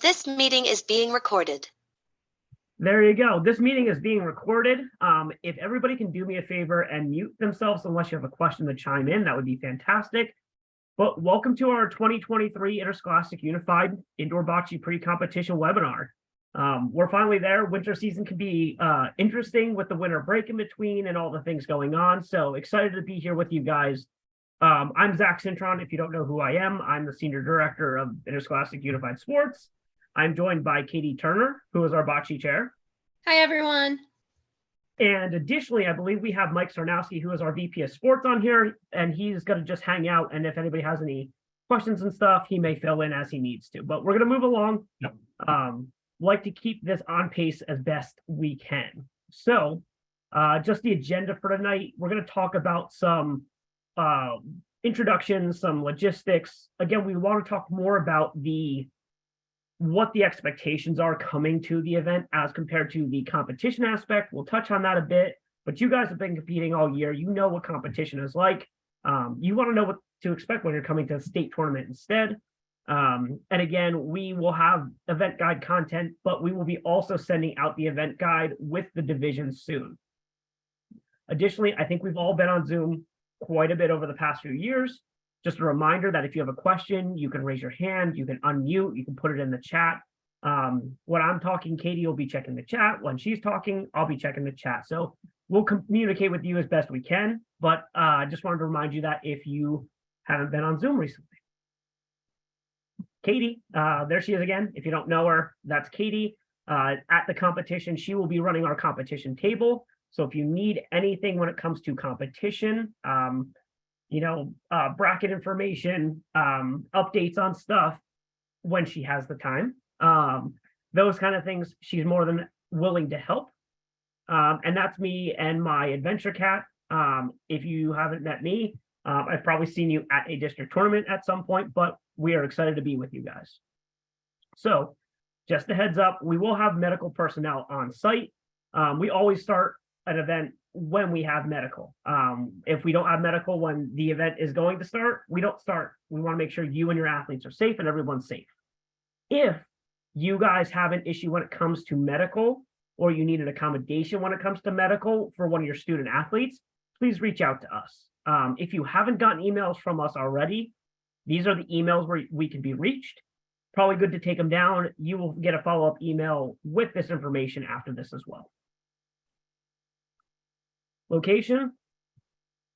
This meeting is being recorded. There you go. This meeting is being recorded. If everybody can do me a favor and mute themselves unless you have a question to chime in, that would be fantastic. But welcome to our 2023 Interscholastic Unified Indoor Bocce Pre-Competition webinar. We're finally there. Winter season can be interesting with the winter break in between and all the things going on. So excited to be here with you guys. I'm Zach Cintron. If you don't know who I am, I'm the Senior Director of Interscholastic Unified Sports. I'm joined by Katie Turner, who is our Bocce Chair. Hi, everyone. And additionally, I believe we have Mike Sarnowski, who is our VP of Sports on here, and he's going to just hang out. And if anybody has any questions and stuff, he may fill in as he needs to. But we're going to move along. Yep. Like to keep this on pace as best we can. So just the agenda for tonight, we're going to talk about some introductions, some logistics. Again, we want to talk more about what the expectations are coming to the event as compared to the competition aspect. We'll touch on that a bit, but you guys have been competing all year. You know what competition is like. You want to know what to expect when you're coming to the state tournament instead. And again, we will have event guide content, but we will be also sending out the event guide with the division soon. Additionally, I think we've all been on Zoom quite a bit over the past few years. Just a reminder that if you have a question, you can raise your hand, you can unmute, you can put it in the chat. When I'm talking, Katie will be checking the chat. When she's talking, I'll be checking the chat. So we'll communicate with you as best we can, but I just wanted to remind you that if you haven't been on Zoom recently. Katie, there she is again. If you don't know her, that's Katie. At the competition, she will be running our competition table. So if you need anything when it comes to competition, bracket information, updates on stuff when she has the time, those kind of things, she's more than willing to help. And that's me and my adventure cat. If you haven't met me, I've probably seen you at a district tournament at some point, but we are excited to be with you guys. So just a heads up, we will have medical personnel on site. We always start an event when we have medical. If we don't have medical when the event is going to start, we don't start. We want to make sure you and your athletes are safe and everyone's safe. If you guys have an issue when it comes to medical, or you need an accommodation when it comes to medical for one of your student athletes, please reach out to us. If you haven't gotten emails from us already, these are the emails where we can be reached. Probably good to take them down. You will get a follow-up email with this information after this as well. Location,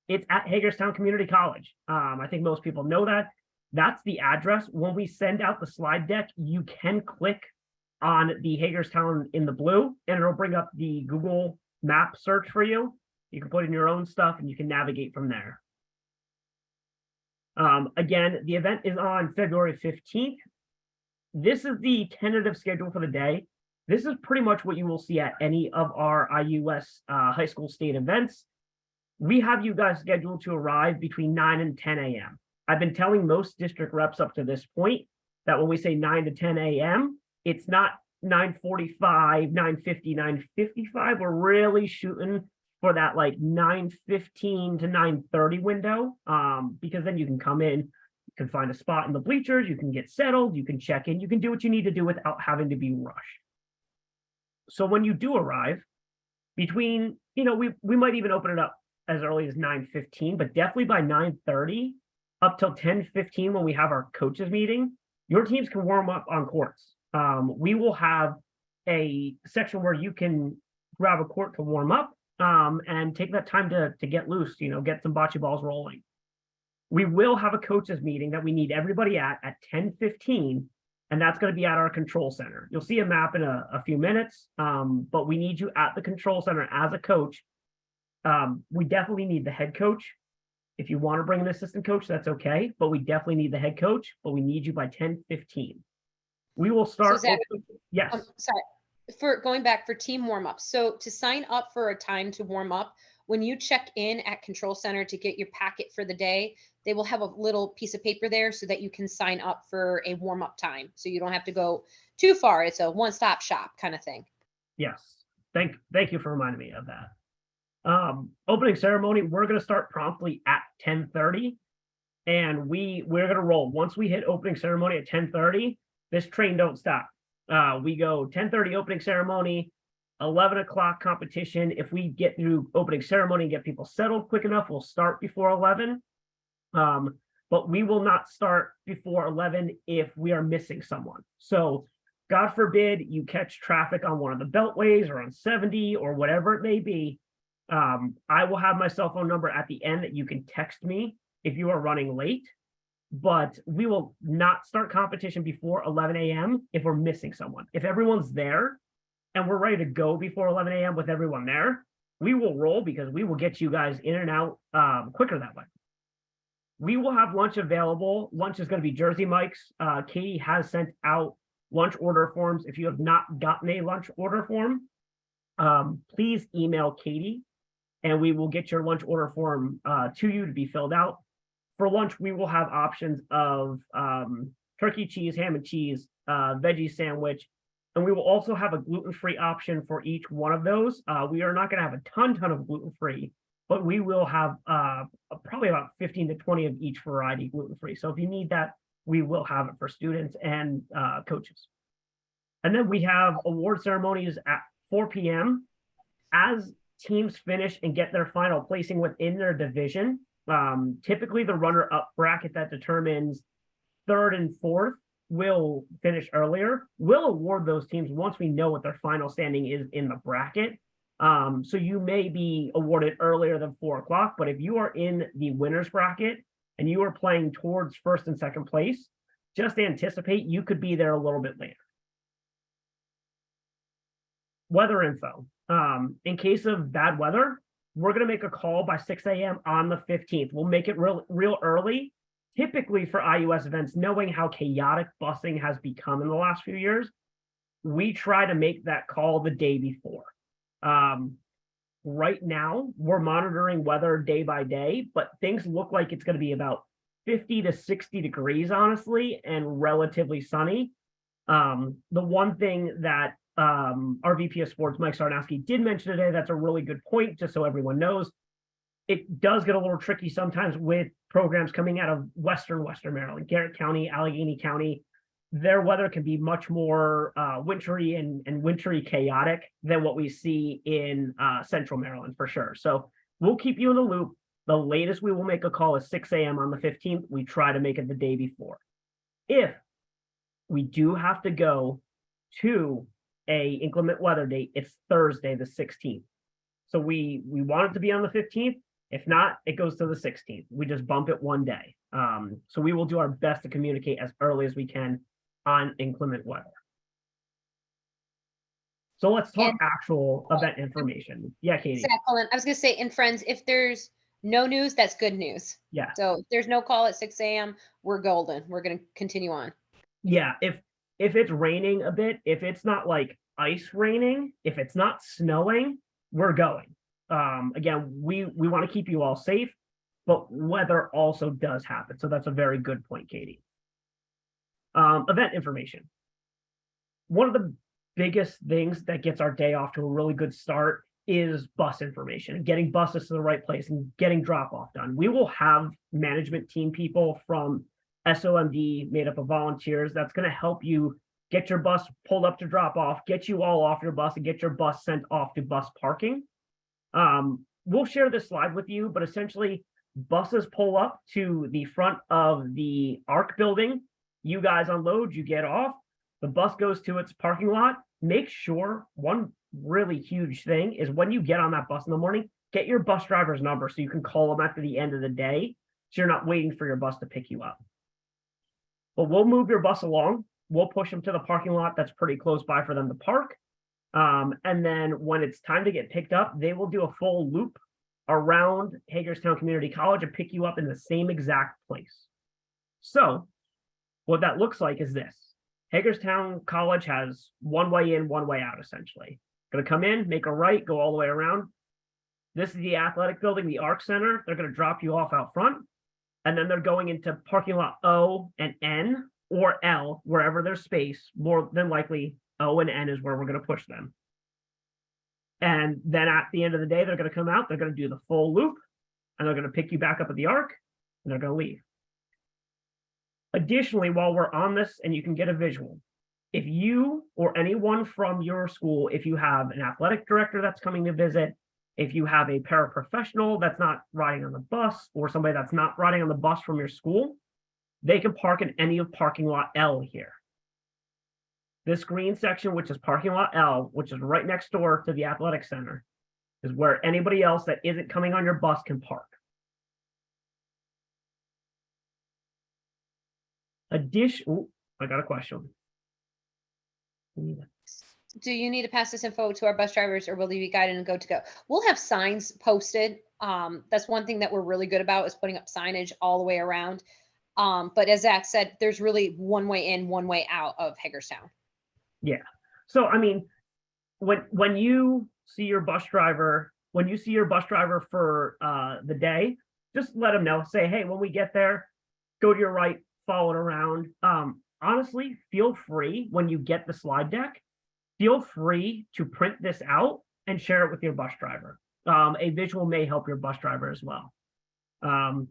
it's at Hagerstown Community College. I think most people know that. That's the address. When we send out the slide deck, you can click on the Hagerstown in the blue, and it'll bring up the Google map search for you. You can put in your own stuff, and you can navigate from there. Again, the event is on February 15th. This is the tentative schedule for the day. This is pretty much what you will see at any of our IUS high school state events. We have you guys scheduled to arrive between 9 and 10 a.m. I've been telling most district reps up to this point that when we say 9 to 10 a.m., it's not 9:45, 9:50, 9:55. We're really shooting for that like 9:15 to 9:30 window, because then you can come in, you can find a spot in the bleachers, you can get settled, you can check in, you can do what you need to do without having to be rushed. So when you do arrive, between, we might even open it up as early as 9:15, but definitely by 9:30 up till 10:15 when we have our coaches meeting, your teams can warm up on courts. We will have a section where you can grab a court to warm up and take that time to get loose, get some bocce balls rolling. We will have a coaches meeting that we need everybody at 10:15. And that's going to be at our control center. You'll see a map in a few minutes, but we need you at the control center as a coach. We definitely need the head coach. If you want to bring an assistant coach, that's okay, but we definitely need the head coach, but we need you by 10:15. We will start. So Zach, yes. Sorry, for going back for team warm-up. So to sign up for a time to warm up, when you check in at Control Center to get your packet for the day, they will have a little piece of paper there so that you can sign up for a warm-up time. So you don't have to go too far. It's a one-stop shop kind of thing. Yes. Thank you for reminding me of that. Opening ceremony, we're going to start promptly at 10:30, and we're going to roll. Once we hit opening ceremony at 10:30, this train don't stop. We go 10:30 opening ceremony, 11 o'clock competition. If we get through opening ceremony and get people settled quick enough, we'll start before 11. But we will not start before 11 if we are missing someone. So God forbid you catch traffic on one of the beltways or on 70 or whatever it may be. I will have my cell phone number at the end that you can text me if you are running late, but we will not start competition before 11 a.m. if we're missing someone. If everyone's there and we're ready to go before 11 a.m. with everyone there, we will roll because we will get you guys in and out quicker that way. We will have lunch available. Lunch is going to be Jersey Mike's. Katie has sent out lunch order forms. If you have not gotten a lunch order form, please email Katie and we will get your lunch order form to you to be filled out. For lunch, we will have options of turkey, cheese, ham and cheese, veggie sandwich, and we will also have a gluten-free option for each one of those. We are not going to have a ton of gluten-free, but we will have probably about 15 to 20 of each variety gluten-free. So if you need that, we will have it for students and coaches. And then we have award ceremonies at 4 p.m. As teams finish and get their final placing within their division. Typically the runner-up bracket that determines third and fourth will finish earlier. We'll award those teams once we know what their final standing is in the bracket. So you may be awarded earlier than 4 o'clock, but if you are in the winner's bracket and you are playing towards first and second place, just anticipate you could be there a little bit later. Weather info. In case of bad weather, we're going to make a call by 6 a.m. on the 15th. We'll make it real early. Typically for IUS events, knowing how chaotic busing has become in the last few years, we try to make that call the day before. Right now, we're monitoring weather day by day, but things look like it's going to be about 50 to 60 degrees, honestly, and relatively sunny. The one thing that our VP of Sports, Mike Sarnowski, did mention today, that's a really good point, just so everyone knows. It does get a little tricky sometimes with programs coming out of Western Maryland, Garrett County, Allegheny County. Their weather can be much more wintry and wintry chaotic than what we see in Central Maryland for sure. So we'll keep you in the loop. The latest we will make a call is 6 a.m. on the 15th. We try to make it the day before. If we do have to go to a inclement weather date, it's Thursday, the 16th. So we want it to be on the 15th. If not, it goes to the 16th. We just bump it one day. So we will do our best to communicate as early as we can on inclement weather. So let's talk actual event information. Yeah, Katie. Zach, hold on. I was going to say, and friends, if there's no news, that's good news. Yeah. So if there's no call at 6 a.m., we're golden. We're going to continue on. Yeah. If it's raining a bit, if it's not like ice raining, if it's not snowing, we're going. Again, we want to keep you all safe, but weather also does happen. So that's a very good point, Katie. Event information. One of the biggest things that gets our day off to a really good start is bus information and getting buses to the right place and getting drop-off done. We will have management team people from SOMD made up of volunteers that's going to help you get your bus pulled up to drop off, get you all off your bus, and get your bus sent off to bus parking. We'll share this slide with you, but essentially buses pull up to the front of the ARC building. You guys unload, you get off, the bus goes to its parking lot. Make sure, one really huge thing is when you get on that bus in the morning, get your bus driver's number so you can call them after the end of the day, so you're not waiting for your bus to pick you up. But we'll move your bus along. We'll push them to the parking lot that's pretty close by for them to park. And then when it's time to get picked up, they will do a full loop around Hagerstown Community College and pick you up in the same exact place. So what that looks like is this. Hagerstown College has one way in, one way out, essentially. Going to come in, make a right, go all the way around. This is the athletic building, the ARC Center. They're going to drop you off out front. And then they're going into parking lot O and N or L, wherever there's space. More than likely, O and N is where we're going to push them. And then at the end of the day, they're going to come out, they're going to do the full loop, and they're going to pick you back up at the ARC, and they're going to leave. Additionally, while we're on this, and you can get a visual, if you or anyone from your school, if you have an athletic director that's coming to visit, if you have a paraprofessional that's not riding on the bus, or somebody that's not riding on the bus from your school, they can park in any of parking lot L here. This green section, which is parking lot L, which is right next door to the athletic center, is where anybody else that isn't coming on your bus can park. I got a question. Do you need to pass this info to our bus drivers, or will they be guided and go to go? We'll have signs posted. That's one thing that we're really good about, is putting up signage all the way around. But as Zach said, there's really one way in, one way out of Hagerstown. Yeah. So, I mean, when you see your bus driver, for the day, just let them know. Say, hey, when we get there, go to your right, follow it around. Honestly, feel free, when you get the slide deck, feel free to print this out and share it with your bus driver. A visual may help your bus driver as well. The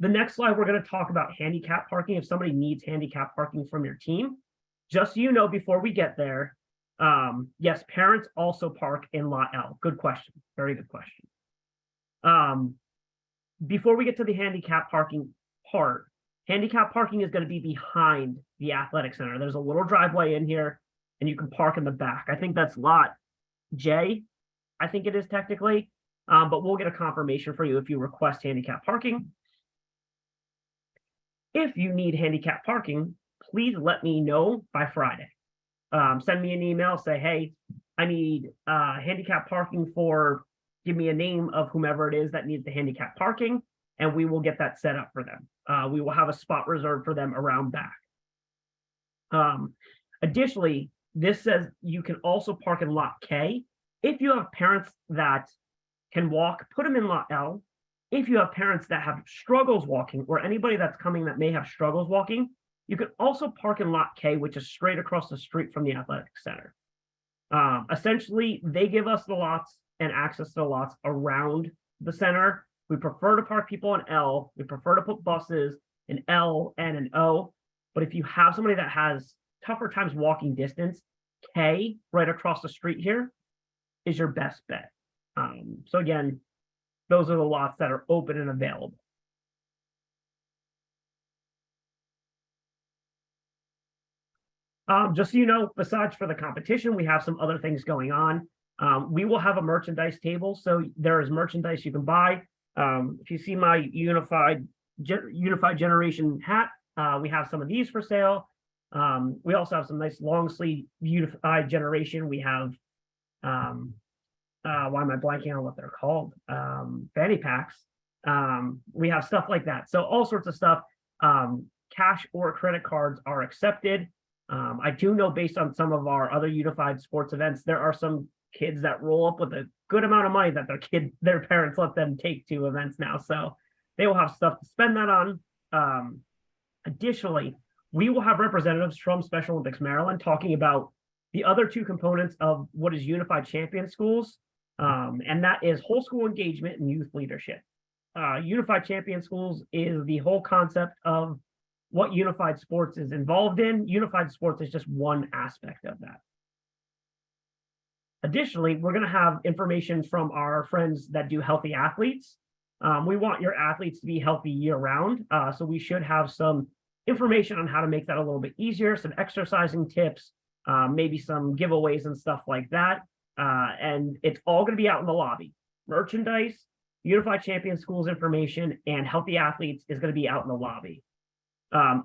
next slide, we're going to talk about handicap parking. If somebody needs handicap parking from your team, just so you know, before we get there, yes, parents also park in lot L. Good question. Very good question. Before we get to the handicap parking part, handicap parking is going to be behind the athletic center. There's a little driveway in here, and you can park in the back. I think that's lot J, I think it is technically, but we'll get a confirmation for you if you request handicap parking. If you need handicap parking, please let me know by Friday. Send me an email, say, hey, I need handicap parking for, give me a name of whomever it is that needs the handicap parking, and we will get that set up for them. We will have a spot reserved for them around back. Additionally, this says you can also park in lot K. If you have parents that can walk, put them in lot L. If you have parents that have struggles walking, or anybody that's coming that may have struggles walking, you can also park in lot K, which is straight across the street from the athletic center. Essentially, they give us the lots and access to the lots around the center. We prefer to park people in L. We prefer to put buses in L and in O. But if you have somebody that has tougher times walking distance, K, right across the street here, is your best bet. So again, those are the lots that are open and available. Just so you know, besides for the competition, we have some other things going on. We will have a merchandise table, so there is merchandise you can buy. If you see my Unified Generation hat, we have some of these for sale. We also have some nice long sleeve Unified Generation. We have, why am I blanking on what they're called? Fanny packs. We have stuff like that. So all sorts of stuff. Cash or credit cards are accepted. I do know, based on some of our other unified sports events, there are some kids that roll up with a good amount of money that their parents let them take to events now. So they will have stuff to spend that on. Additionally, we will have representatives from Special Olympics Maryland talking about the other two components of what is Unified Champion Schools, and that is whole school engagement and youth leadership. Unified Champion Schools is the whole concept of what unified sports is involved in. Unified sports is just one aspect of that. Additionally, we're going to have information from our friends that do healthy athletes. We want your athletes to be healthy year round. So we should have some information on how to make that a little bit easier, some exercising tips, maybe some giveaways and stuff like that. And it's all going to be out in the lobby. Merchandise, Unified Champion Schools information, and healthy athletes is going to be out in the lobby.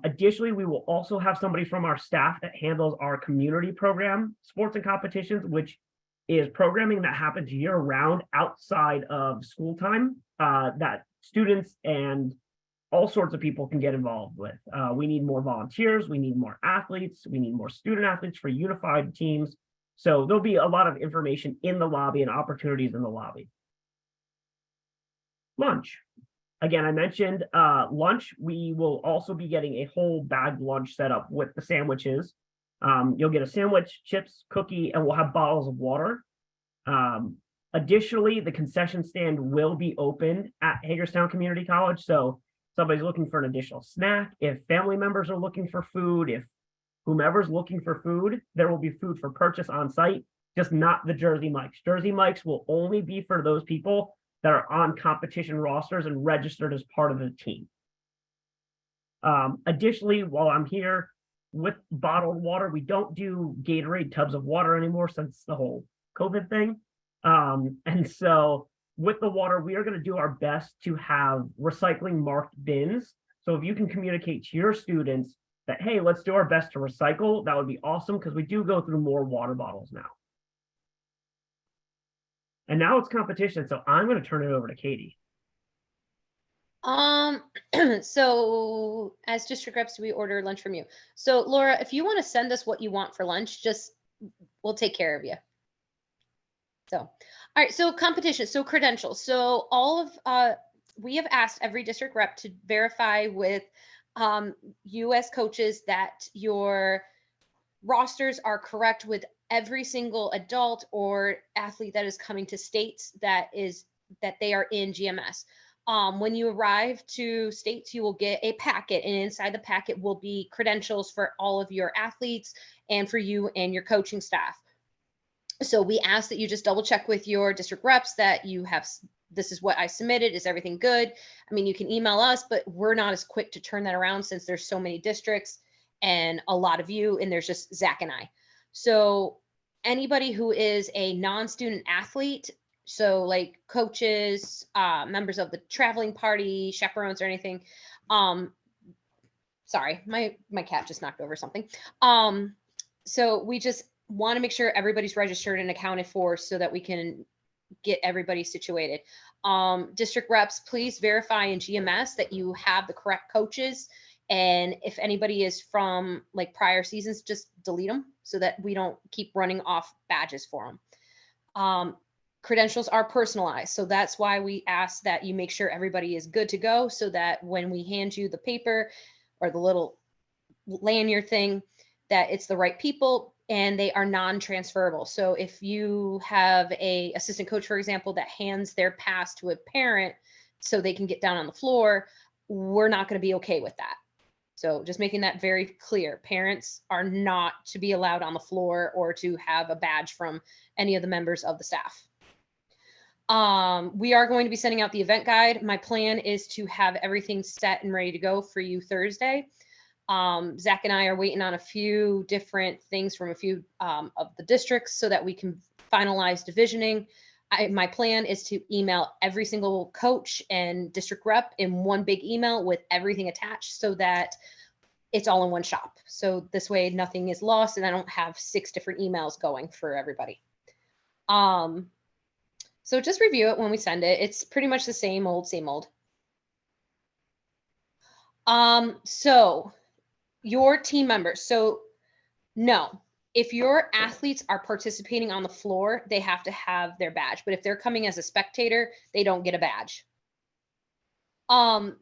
Additionally, we will also have somebody from our staff that handles our community program, sports and competitions, which is programming that happens year round outside of school time, that students and all sorts of people can get involved with. We need more volunteers. We need more athletes. We need more student athletes for unified teams. So there'll be a lot of information in the lobby and opportunities in the lobby. Lunch. Again, I mentioned lunch. We will also be getting a whole bagged lunch set up with the sandwiches. You'll get a sandwich, chips, cookie, and we'll have bottles of water. Additionally, the concession stand will be open at Hagerstown Community College. So if somebody's looking for an additional snack, if family members are looking for food, if whomever's looking for food, there will be food for purchase on site, just not the Jersey Mikes. Jersey Mikes will only be for those people that are on competition rosters and registered as part of the team. Additionally, while I'm here, with bottled water, we don't do Gatorade tubs of water anymore since the whole COVID thing. And so with the water, we are going to do our best to have recycling marked bins. So if you can communicate to your students that, hey, let's do our best to recycle, that would be awesome, because we do go through more water bottles now. And now it's competition, so I'm going to turn it over to Katie. So as district reps, we order lunch from you. So Laura, if you want to send us what you want for lunch, we'll take care of you. So, all right. So competition, so credentials. So we have asked every district rep to verify with US coaches that your rosters are correct with every single adult or athlete that is coming to states that they are in GMS. When you arrive to states, you will get a packet, and inside the packet will be credentials for all of your athletes and for you and your coaching staff. So we ask that you just double check with your district reps that this is what I submitted. Is everything good? I mean, you can email us, but we're not as quick to turn that around since there's so many districts and a lot of you, and there's just Zach and I. So anybody who is a non-student athlete, so like coaches, members of the traveling party, chaperones or anything. Sorry, my cat just knocked over something. So we just want to make sure everybody's registered and accounted for so that we can get everybody situated. District reps, please verify in GMS that you have the correct coaches. And if anybody is from like prior seasons, just delete them so that we don't keep running off badges for them. Credentials are personalized. So that's why we ask that you make sure everybody is good to go so that when we hand you the paper or the little lanyard thing, that it's the right people and they are non-transferable. So if you have a assistant coach, for example, that hands their pass to a parent so they can get down on the floor, we're not going to be okay with that. So just making that very clear, parents are not to be allowed on the floor or to have a badge from any of the members of the staff. We are going to be sending out the event guide. My plan is to have everything set and ready to go for you Thursday. Zach and I are waiting on a few different things from a few of the districts so that we can finalize divisioning. My plan is to email every single coach and district rep in one big email with everything attached so that it's all in one shop. So this way nothing is lost and I don't have 6 different emails going for everybody. So just review it when we send it. It's pretty much the same old, same old. So your team members. So no, if your athletes are participating on the floor, they have to have their badge. But if they're coming as a spectator, they don't get a badge.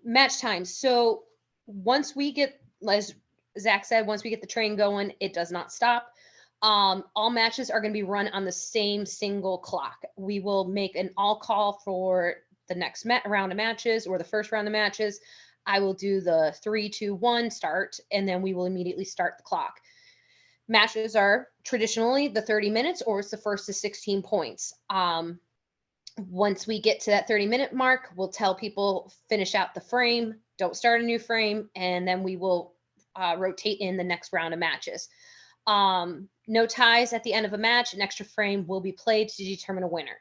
Match times. So once we get, as Zach said, once we get the train going, it does not stop. All matches are going to be run on the same single clock. We will make an all call for the next round of matches or the first round of matches. I will do the 3, 2, 1 start, and then we will immediately start the clock. Matches are traditionally the 30 minutes or it's the first to 16 points. Once we get to that 30-minute mark, we'll tell people finish out the frame, don't start a new frame, and then we will rotate in the next round of matches. No ties at the end of a match. An extra frame will be played to determine a winner.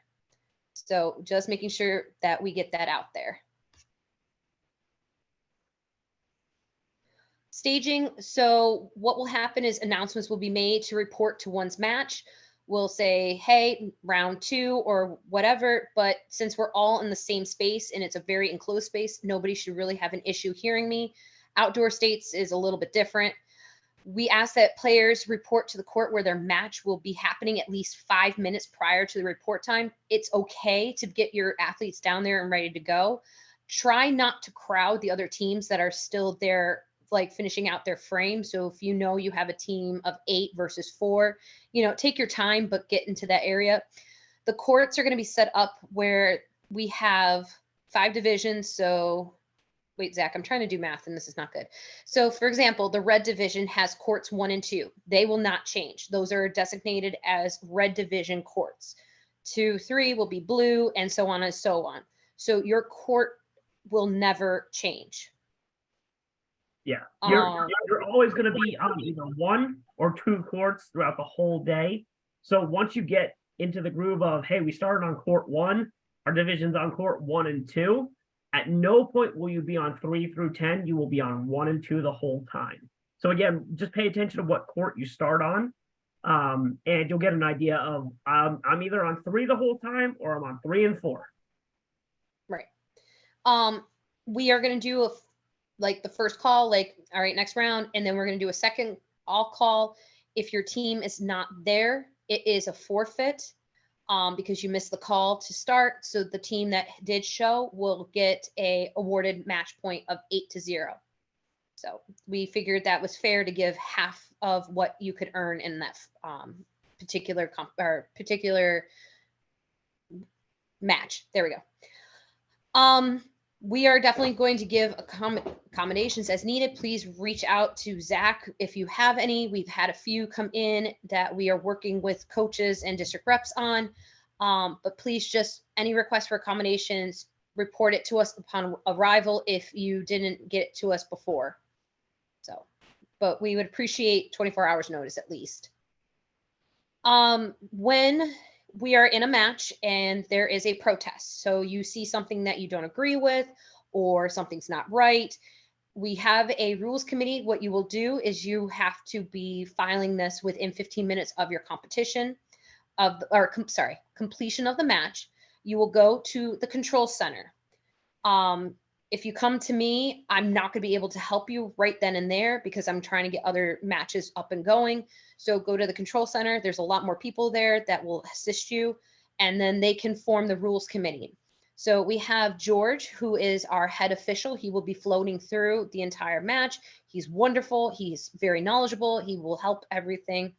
So just making sure that we get that out there. Staging. So what will happen is announcements will be made to report to one's match. We'll say, hey, round 2 or whatever. But since we're all in the same space and it's a very enclosed space, nobody should really have an issue hearing me. Outdoor states is a little bit different. We ask that players report to the court where their match will be happening at least 5 minutes prior to the report time. It's okay to get your athletes down there and ready to go. Try not to crowd the other teams that are still there, like finishing out their frame. So if you know you have a team of 8 versus 4, take your time, but get into that area. The courts are going to be set up where we have 5 divisions. So wait, Zach, I'm trying to do math and this is not good. So for example, the red division has courts 1 and 2. They will not change. Those are designated as red division courts. 2, 3 will be blue, and so on and so on. So your court will never change. Yeah, you're always going to be on either 1 or 2 courts throughout the whole day. So once you get into the groove of, hey, we started on court 1, our division's on court 1 and 2. At no point will you be on 3 through 10. You will be on 1 and 2 the whole time. So again, just pay attention to what court you start on, and you'll get an idea of I'm either on 3 the whole time or I'm on 3 and 4. Right. We are going to do like the first call, like, all right, next round. And then we're going to do a second all call. If your team is not there, it is a forfeit because you missed the call to start. So the team that did show will get a awarded match point of 8-0. So we figured that was fair to give half of what you could earn in that particular match. There we go. We are definitely going to give accommodations as needed. Please reach out to Zach if you have any. We've had a few come in that we are working with coaches and district reps on. But please just, any request for accommodations, report it to us upon arrival if you didn't get it to us before. So, but we would appreciate 24 hours notice at least. When we are in a match and there is a protest, so you see something that you don't agree with or something's not right, we have a rules committee. What you will do is you have to be filing this within 15 minutes of your competition completion of the match. You will go to the control center. If you come to me, I'm not going to be able to help you right then and there because I'm trying to get other matches up and going. So go to the control center. There's a lot more people there that will assist you, and then they can form the rules committee. So we have George, who is our head official. He will be floating through the entire match. He's wonderful. He's very knowledgeable. He will help everything.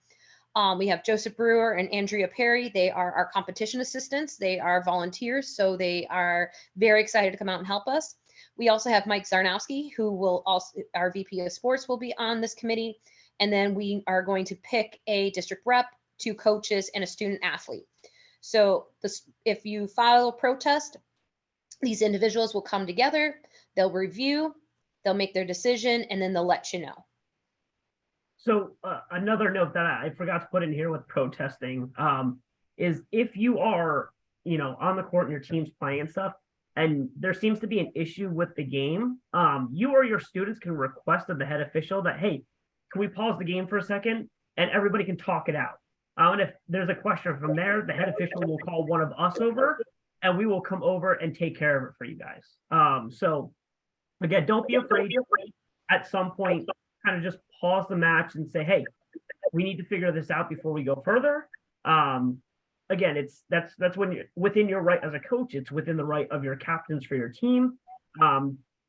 We have Joseph Brewer and Andrea Perry. They are our competition assistants. They are volunteers, so they are very excited to come out and help us. We also have Mike Zarnowski, who will also, our VP of sports, will be on this committee. And then we are going to pick a district rep, 2 coaches, and a student athlete. So if you file a protest, these individuals will come together, they'll review, they'll make their decision, and then they'll let you know. So another note that I forgot to put in here with protesting is if you are, on the court and your team's playing and stuff, and there seems to be an issue with the game, you or your students can request of the head official that, hey, can we pause the game for a second? And everybody can talk it out. And if there's a question from there, the head official will call one of us over, and we will come over and take care of it for you guys. So again, don't be afraid. At some point, kind of just pause the match and say, hey, we need to figure this out before we go further. Again, that's when you're within your right as a coach. It's within the right of your captains for your team.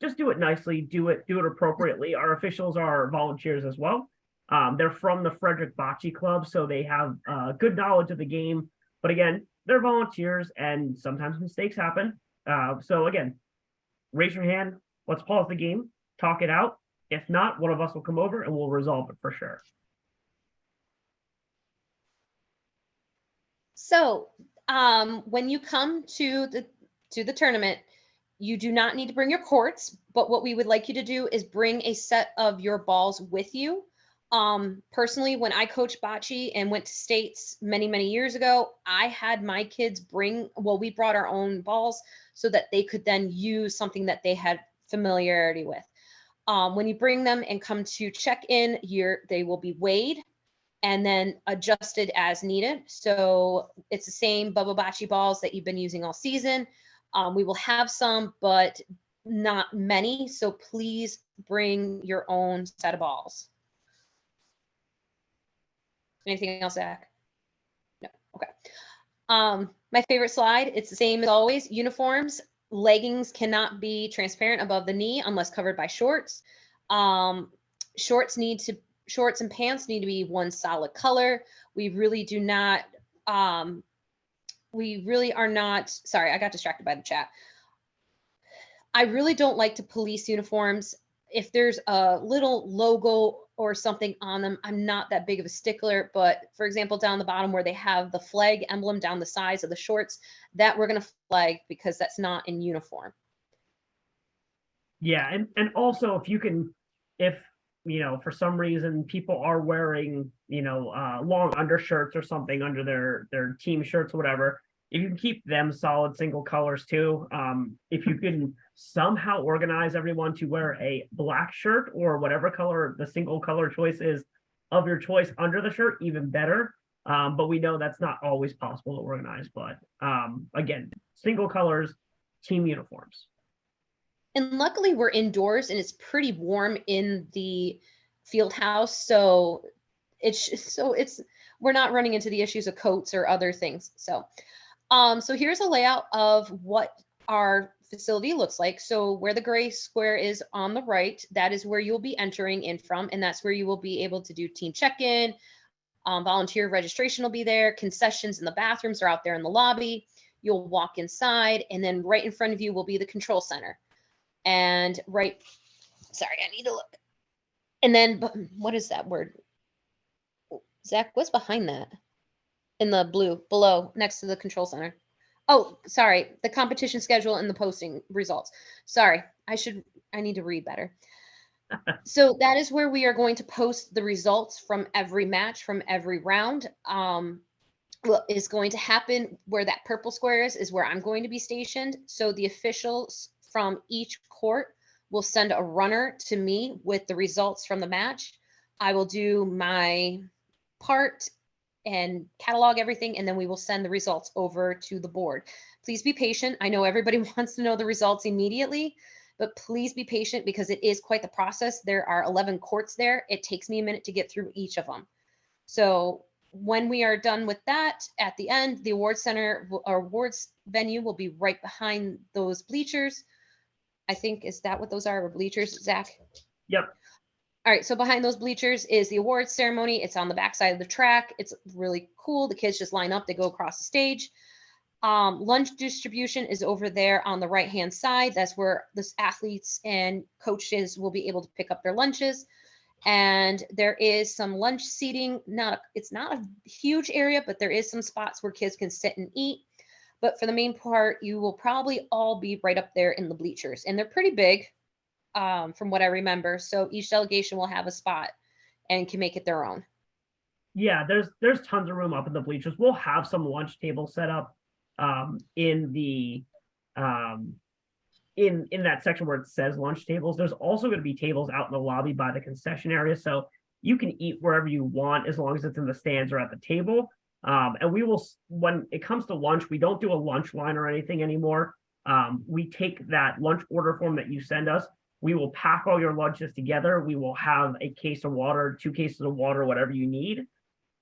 Just do it nicely, do it appropriately. Our officials are volunteers as well. They're from the Frederick Bocce Club, so they have good knowledge of the game. But again, they're volunteers, and sometimes mistakes happen. So again, raise your hand. Let's pause the game, talk it out. If not, one of us will come over and we'll resolve it for sure. So when you come to the tournament, you do not need to bring your courts, but what we would like you to do is bring a set of your balls with you. Personally, when I coached bocce and went to states many, many years ago, I had my kids we brought our own balls so that they could then use something that they had familiarity with. When you bring them and come to check in, they will be weighed and then adjusted as needed. So it's the same bubble bocce balls that you've been using all season. We will have some, but not many. So please bring your own set of balls. Anything else, Zach? No. Okay. My favorite slide, it's the same as always. Uniforms, leggings cannot be transparent above the knee unless covered by shorts. Shorts and pants need to be one solid color. We really are not, sorry, I got distracted by the chat. I really don't like to police uniforms. If there's a little logo or something on them, I'm not that big of a stickler. But for example, down the bottom where they have the flag emblem down the sides of the shorts, that we're going to flag because that's not in uniform. Yeah, and also if you can, if for some reason people are wearing long undershirts or something under their team shirts or whatever, if you can keep them solid single colors too, if you can somehow organize everyone to wear a black shirt or whatever color the single color choice is of your choice under the shirt, even better. But we know that's not always possible to organize. But again, single colors, team uniforms. And luckily we're indoors and it's pretty warm in the field house. So we're not running into the issues of coats or other things. So here's a layout of what our facility looks like. So where the gray square is on the right, that is where you'll be entering in from. And that's where you will be able to do team check-in. Volunteer registration will be there. Concessions in the bathrooms are out there in the lobby. You'll walk inside, and then right in front of you will be the control center. And sorry, I need to look. And then what is that word? Zach, what's behind that? In the blue below next to the control center. Oh, sorry. The competition schedule and the posting results. Sorry. I need to read better. So that is where we are going to post the results from every match, from every round. What is going to happen where that purple square is where I'm going to be stationed. So the officials from each court will send a runner to me with the results from the match. I will do my part and catalog everything, and then we will send the results over to the board. Please be patient. I know everybody wants to know the results immediately, but please be patient because it is quite the process. There are 11 courts there. It takes me a minute to get through each of them. So when we are done with that, at the end, the awards center or awards venue will be right behind those bleachers. I think, is that what those are, bleachers, Zach? Yep. All right, so behind those bleachers is the awards ceremony. It's on the backside of the track. It's really cool. The kids just line up, they go across the stage. Lunch distribution is over there on the right-hand side. That's where the athletes and coaches will be able to pick up their lunches. And there is some lunch seating. It's not a huge area, but there is some spots where kids can sit and eat. But for the main part, you will probably all be right up there in the bleachers. And they're pretty big, from what I remember. So each delegation will have a spot and can make it their own. Yeah, there's tons of room up in the bleachers. We'll have some lunch tables set up in the in that section where it says lunch tables. There's also going to be tables out in the lobby by the concession area, so you can eat wherever you want as long as it's in the stands or at the table. And we will, when it comes to lunch, we don't do a lunch line or anything anymore. We take that lunch order form that you send us. We will pack all your lunches together. We will have a case of water, 2 cases of water, whatever you need.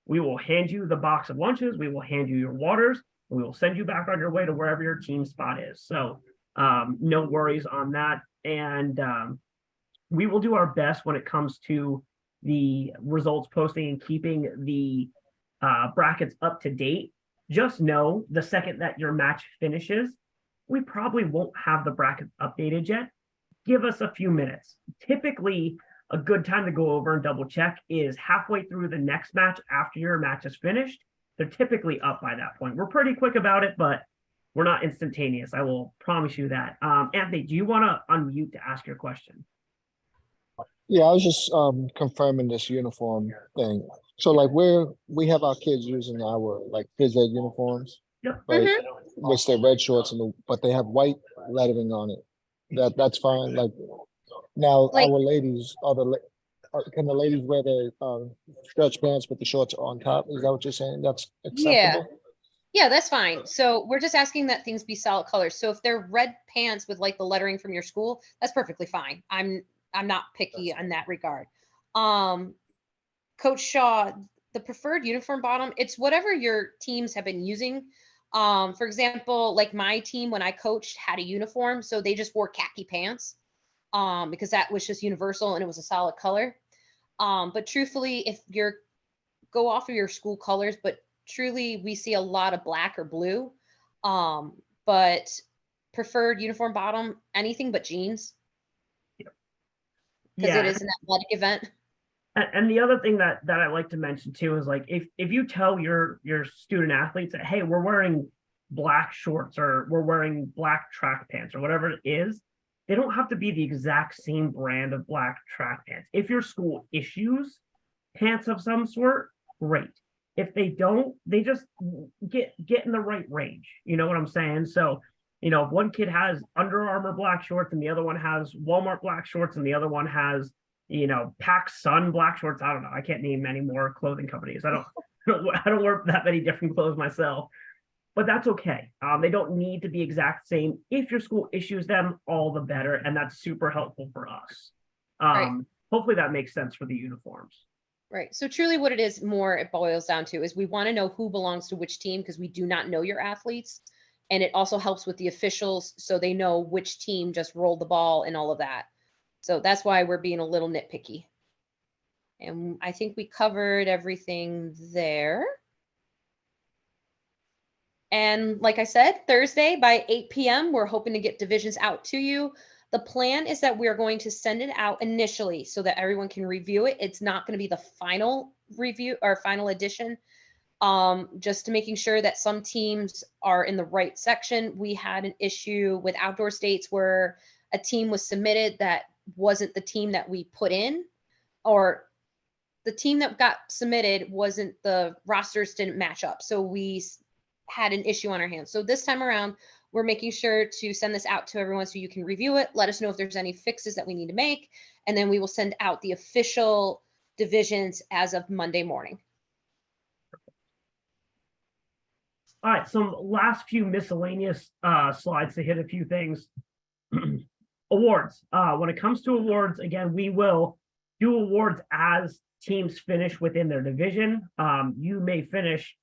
We will hand you the box of lunches. We will hand you your waters. We will send you back on your way to wherever your team spot is. So no worries on that. And we will do our best when it comes to the results posting and keeping the brackets up to date. Just know the second that your match finishes, we probably won't have the brackets updated yet. Give us a few minutes. Typically, a good time to go over and double check is halfway through the next match after your match is finished. They're typically up by that point. We're pretty quick about it, but we're not instantaneous. I will promise you that. Anthony, do you want to unmute to ask your question? Yeah, I was just confirming this uniform thing. So like we have our kids using our like phys ed uniforms, Yep. right? Which they're red shorts but they have white lettering on it. That's fine. Like now Like- our ladies can the ladies wear their stretch pants with the shorts on top? Is that what you're saying? That's acceptable? Yeah, that's fine. So we're just asking that things be solid colors. So if they're red pants with like the lettering from your school, that's perfectly fine. I'm not picky on that regard. Coach Shaw, the preferred uniform bottom, it's whatever your teams have been using. For example, like my team when I coached had a uniform, so they just wore khaki pants because that was just universal and it was a solid color. But truthfully, if you're go off of your school colors, but truly we see a lot of black or blue. But preferred uniform bottom, anything but jeans, because Yeah. it is an athletic event. And the other thing that I like to mention too is like if you tell your student athletes that, hey, we're wearing black shorts or we're wearing black track pants or whatever it is, they don't have to be the exact same brand of black track pants. If your school issues pants of some sort, great. If they don't, they just get in the right range. You know what I'm saying? So, you know, if one kid has Under Armour black shorts and the other one has Walmart black shorts and the other one has, you know, Pac Sun black shorts. I don't know. I can't name any more clothing companies. I don't wear that many different clothes myself, but that's okay. They don't need to be exact same. If your school issues them, all the better, and that's super helpful for us. Right. Hopefully that makes sense for the uniforms. Right. So truly what it boils down to is we want to know who belongs to which team because we do not know your athletes. And it also helps with the officials so they know which team just rolled the ball and all of that. So that's why we're being a little nitpicky. And I think we covered everything there. And like I said, Thursday by 8 p.m., we're hoping to get divisions out to you. The plan is that we're going to send it out initially so that everyone can review it. It's not going to be the final review or final edition. Just to making sure that some teams are in the right section. We had an issue with outdoor states where a team was submitted that wasn't the team that we put in, or the team that got submitted wasn't, the rosters didn't match up. So we had an issue on our hands. So this time around, we're making sure to send this out to everyone so you can review it. Let us know if there's any fixes that we need to make. And then we will send out the official divisions as of Monday morning. All right, some last few miscellaneous slides to hit a few things. Awards. When it comes to awards, again, we will do awards as teams finish within their division. You may finish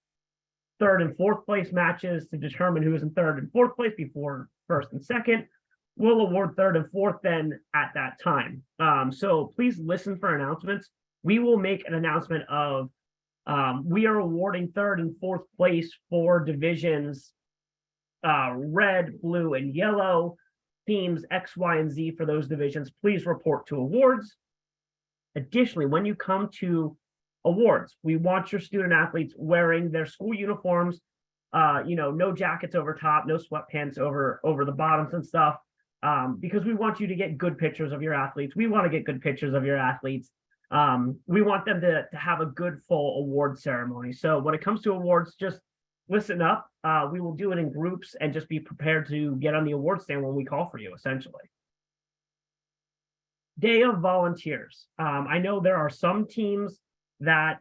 third and fourth place matches to determine who is in third and fourth place before first and second. We'll award third and fourth then at that time. So please listen for announcements. We will make an announcement of we are awarding third and fourth place for divisions red, blue, and yellow. Teams X, Y, and Z for those divisions, please report to awards. Additionally, when you come to awards, we want your student athletes wearing their school uniforms, you know, no jackets over top, no sweatpants over the bottoms and stuff, because we want you to get good pictures of your athletes. We want to get good pictures of your athletes. We want them to have a good full award ceremony. So when it comes to awards, just listen up. We will do it in groups and just be prepared to get on the award stand when we call for you, essentially. Day of volunteers. I know there are some teams that,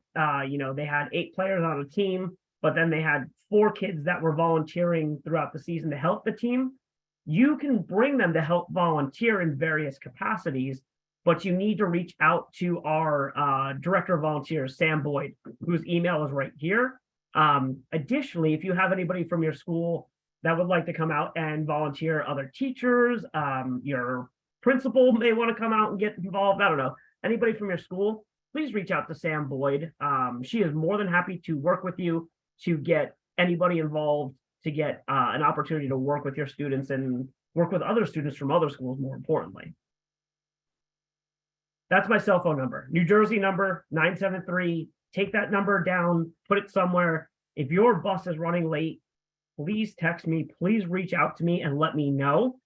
you know, they had 8 players on a team, but then they had 4 kids that were volunteering throughout the season to help the team. You can bring them to help volunteer in various capacities, but you need to reach out to our director of volunteers, Sam Boyd, whose email is right here. Additionally, if you have anybody from your school that would like to come out and volunteer, other teachers, your principal may want to come out and get involved. I don't know. Anybody from your school, please reach out to Sam Boyd. She is more than happy to work with you to get anybody involved, to get an opportunity to work with your students and work with other students from other schools, more importantly. That's my cell phone number, New Jersey number 973. Take that number down, put it somewhere. If your bus is running late, please text me, please reach out to me and let me know.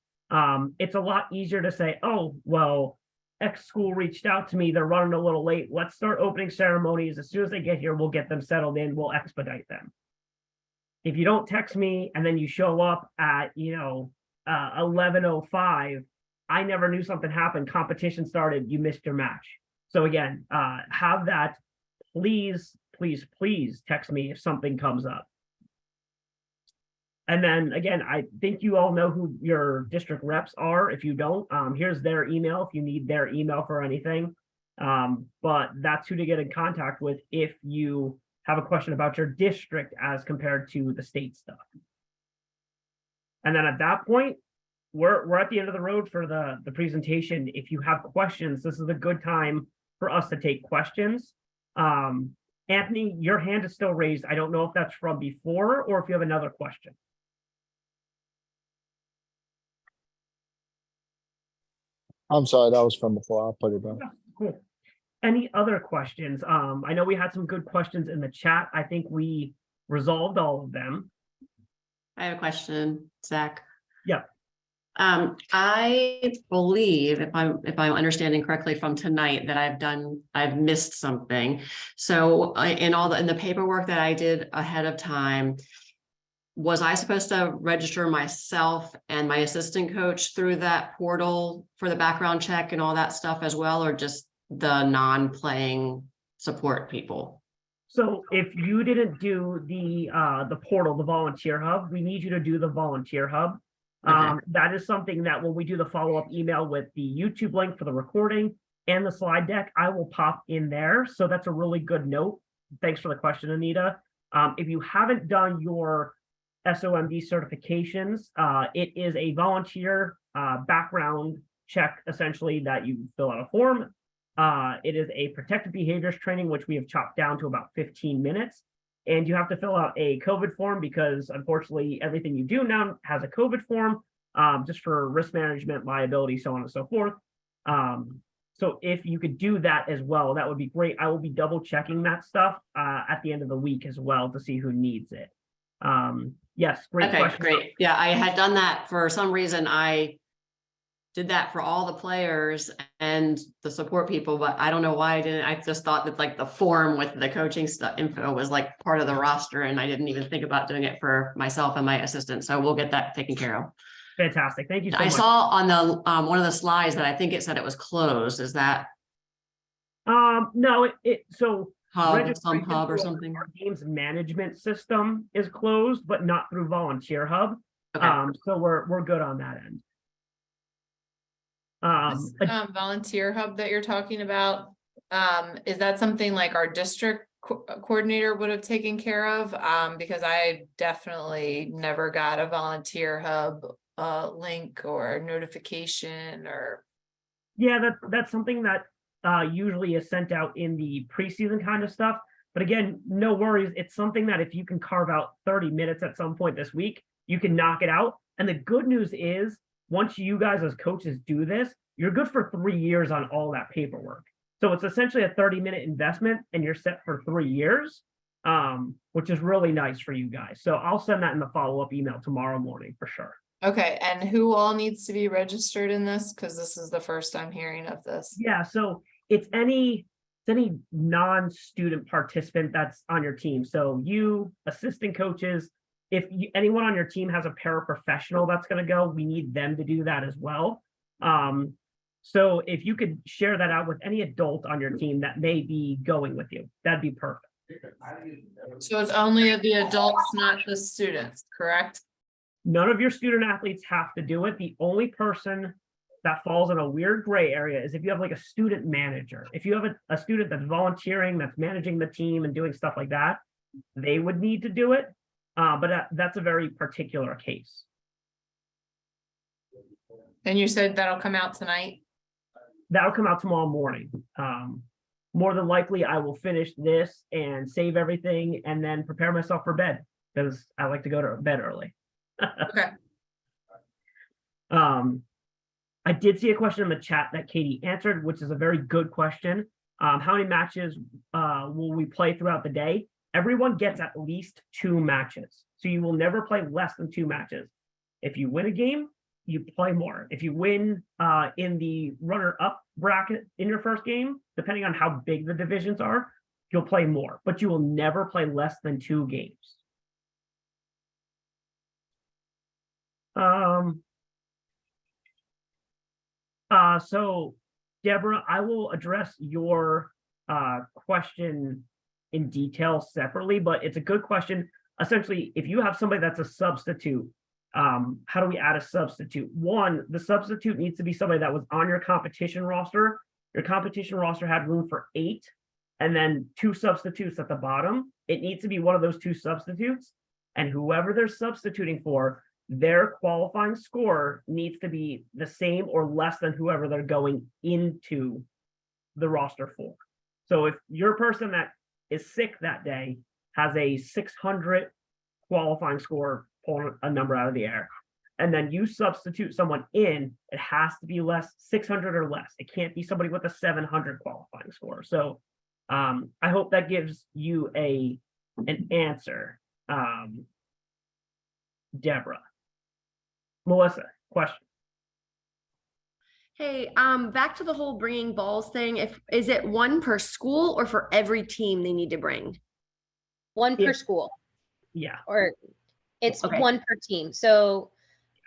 It's a lot easier to say, oh, well, X school reached out to me, they're running a little late. Let's start opening ceremonies. As soon as they get here, we'll get them settled in, we'll expedite them. If you don't text me and then you show up at, you know, 11:05, I never knew something happened, competition started, you missed your match. So again, have that. Please, please, please text me if something comes up. And then again, I think you all know who your district reps are. If you don't, here's their email if you need their email for anything. But that's who to get in contact with if you have a question about your district as compared to the state stuff. And then at that point, we're at the end of the road for the presentation. If you have questions, this is a good time for us to take questions. Anthony, your hand is still raised. I don't know if that's from before or if you have another question. I'm sorry, that was from before. I'll put it back. Cool. Any other questions? I know we had some good questions in the chat. I think we resolved all of them. I have a question, Zach. Yeah. I believe if I'm understanding correctly from tonight that I've missed something. So in the paperwork that I did ahead of time, was I supposed to register myself and my assistant coach through that portal for the background check and all that stuff as well, or just the non-playing support people? So if you didn't do the portal, the volunteer hub, we need you to do the volunteer hub. Okay. That is something that when we do the follow-up email with the YouTube link for the recording and the slide deck, I will pop in there. So that's a really good note. Thanks for the question, Anita. If you haven't done your SOMD certifications, it is a volunteer background check, essentially, that you fill out a form. It is a protected behaviors training, which we have chopped down to about 15 minutes. And you have to fill out a COVID form because unfortunately everything you do now has a COVID form, just for risk management, liability, so on and so forth. So if you could do that as well, that would be great. I will be double checking that stuff at the end of the week as well to see who needs it. Yes, great Okay, question. great. Yeah, I had done that for some reason. I did that for all the players and the support people, but I don't know why I didn't. I just thought that like the form with the coaching stuff info was like part of the roster, and I didn't even think about doing it for myself and my assistant. So we'll get that taken care of. Fantastic. Thank you so much. I saw on the one of the slides that I think it said it was closed. Is that No, so hub, some registration hub or through something? our games management system is closed, but not through Volunteer Hub. Okay. So we're good on that end. This, volunteer hub that you're talking about, is that something like our district coordinator would have taken care of? Because I definitely never got a volunteer hub link or notification or. Yeah, that's something that usually is sent out in the preseason kind of stuff. But again, no worries. It's something that if you can carve out 30 minutes at some point this week, you can knock it out. And the good news is, once you guys as coaches do this, you're good for 3 years on all that paperwork. So it's essentially a 30-minute investment and you're set for 3 years, which is really nice for you guys. So I'll send that in the follow-up email tomorrow morning for sure. Okay, and who all needs to be registered in this? Because this is the first I'm hearing of this. Yeah, so it's any non-student participant that's on your team. So you, assistant coaches, if anyone on your team has a paraprofessional that's going to go, we need them to do that as well. So if you could share that out with any adult on your team that may be going with you, that'd be perfect. So it's only the adults, not the students, correct? None of your student athletes have to do it. The only person that falls in a weird gray area is if you have like a student manager. If you have a student that's volunteering, that's managing the team and doing stuff like that, they would need to do it. But that's a very particular case. And you said that'll come out tonight? That'll come out tomorrow morning. More than likely, I will finish this and save everything and then prepare myself for bed because I like to go to bed early. Okay. I did see a question in the chat that Katie answered, which is a very good question. How many matches will we play throughout the day? Everyone gets at least 2 matches. So you will never play less than 2 matches. If you win a game, you play more. If you win in the runner-up bracket in your first game, depending on how big the divisions are, you'll play more, but you will never play less than 2 games. So Deborah, I will address your question in detail separately, but it's a good question. Essentially, if you have somebody that's a substitute, how do we add a substitute? One, the substitute needs to be somebody that was on your competition roster. Your competition roster had room for 8, and then 2 substitutes at the bottom. It needs to be one of those 2 substitutes, and whoever they're substituting for, their qualifying score needs to be the same or less than whoever they're going into the roster for. So if your person that is sick that day has a 600 qualifying score, pulling a number out of the air, and then you substitute someone in, it has to be 600 or less. It can't be somebody with a 700 qualifying score. So I hope that gives you an answer, Deborah. Melissa, question. Hey, back to the whole bringing balls thing. Is it one per school or for every team they need to bring? One Yeah. per school, Yeah. or it's Okay. one per team. So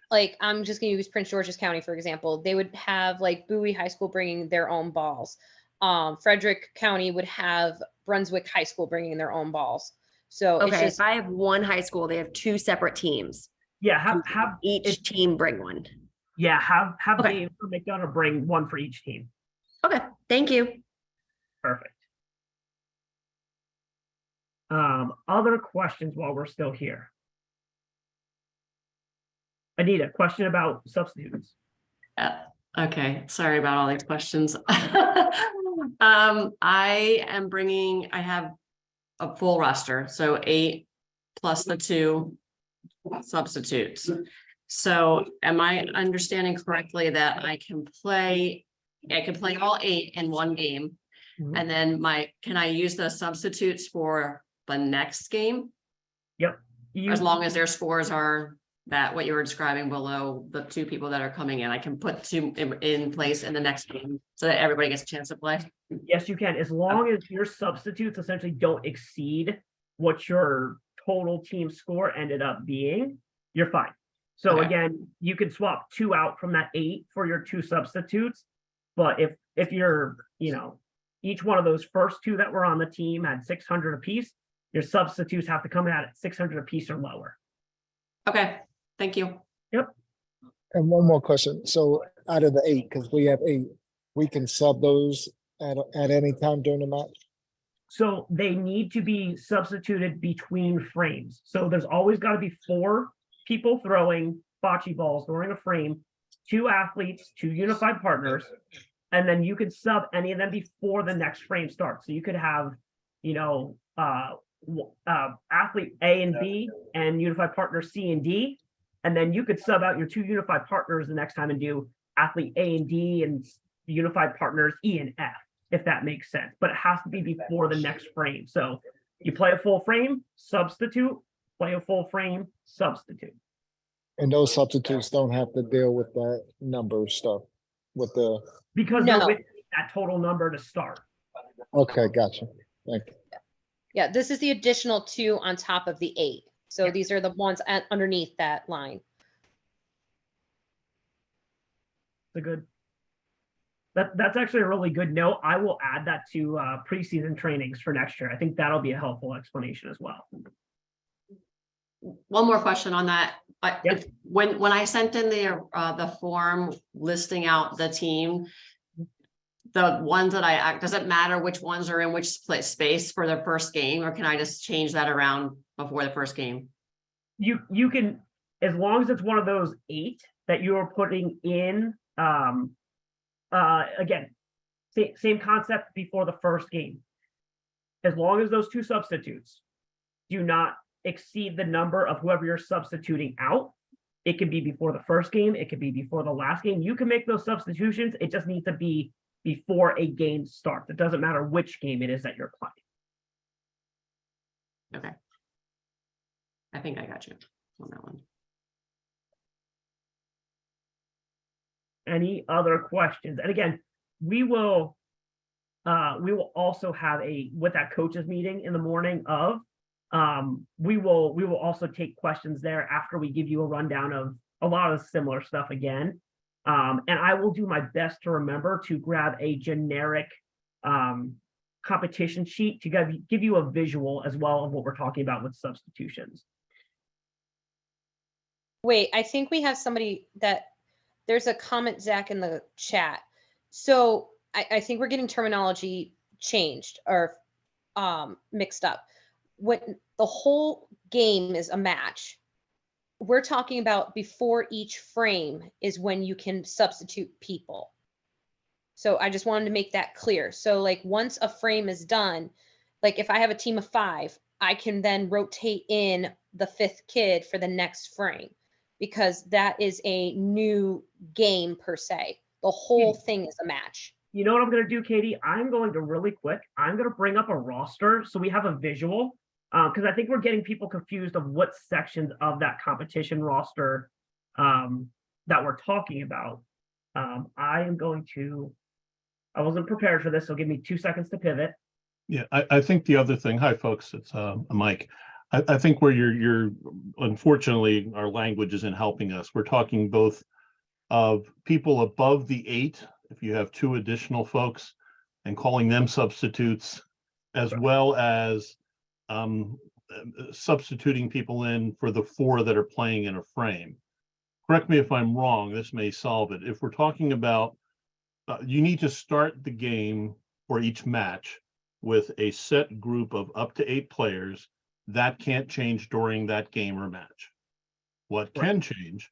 like, I'm just gonna use Prince George's County, for example. They would have like Bowie High School bringing their own balls. Frederick County would have Brunswick High School bringing their own balls. So it's Okay, just, if I have one high school, they have two separate teams. Yeah, have Each team bring one. yeah, have Okay. Dave or McDonough bring one for each team. Okay, thank you. Perfect. Other questions while we're still here? Anita, question about substitutes. Okay, sorry about all these questions. I have a full roster, so 8 plus the 2 substitutes. So am I understanding correctly that I can play all 8 in one game? Mhm. And then can I use the substitutes for the next game? Yep. As long as their scores are that what you were describing below the 2 people that are coming in, I can put 2 in place in the next game so that everybody gets a chance to play. Yes, you can, as long as your substitutes essentially don't exceed what your total team score ended up being, you're fine. So Okay. again, you can swap 2 out from that 8 for your 2 substitutes. But if you're, each one of those first 2 that were on the team had 600 apiece, your substitutes have to come out at 600 apiece or lower. Okay, thank you. And one more question. So out of the 8, because we have 8, we can sub those at any time during the match? So they need to be substituted between frames. So there's always got to be 4 people throwing bocce balls during a frame, 2 athletes, 2 unified partners, and then you could sub any of them before the next frame starts. So you could have, athlete A and B and unified partner C and D, and then you could sub out your 2 unified partners the next time and do athlete A and D and unified partners E and F, if that makes sense. But it has to be before the next frame. So you play a full frame, substitute, play a full frame, substitute. And those substitutes don't have to deal with that number stuff with the, Because No. they're with that total number to start. okay, gotcha. Thank you. yeah, this is the additional 2 on top of the 8. So Yeah. these are the ones underneath that line. That's actually a really good note. I will add that to preseason trainings for next year. I think that'll be a helpful explanation as well. One more question on that. Yep. When I sent in the form listing out the team, the ones that does it matter which ones are in which space for the first game, or can I just change that around before the first game? You can, as long as it's one of those 8 that you are putting in, again, same concept before the first game. As long as those 2 substitutes do not exceed the number of whoever you're substituting out, it could be before the first game, it could be before the last game. You can make those substitutions. It just needs to be before a game starts. It doesn't matter which game it is that you're playing. Okay. I think I got you on that one. Any other questions? And again, we will also have with that coaches meeting in the morning of, we will also take questions there after we give you a rundown of a lot of similar stuff again. And I will do my best to remember to grab a generic competition sheet to give you a visual as well of what we're talking about with substitutions. Wait, I think we have somebody there's a comment, Zach, in the chat. So I think we're getting terminology changed or mixed up. When the whole game is a match, we're talking about before each frame is when you can substitute people. So I just wanted to make that clear. So like once a frame is done, like if I have a team of 5, I can then rotate in the 5th kid for the next frame. because that is a new game per se. The whole thing is a match. You know what I'm going to do, Katie? I'm going to really quick. I'm going to bring up a roster so we have a visual, because I think we're getting people confused of what sections of that competition roster that we're talking about. I wasn't prepared for this, so give me 2 seconds to pivot. Yeah, I think the other thing, hi folks, it's Mike. I think where you're unfortunately our language isn't helping us. We're talking both of people above the 8, if you have 2 additional folks, and calling them substitutes, as well as substituting people in for the 4 that are playing in a frame. Correct me if I'm wrong, this may solve it. If we're talking about, you need to start the game or each match with a set group of up to 8 players. That can't change during that game or match. What can change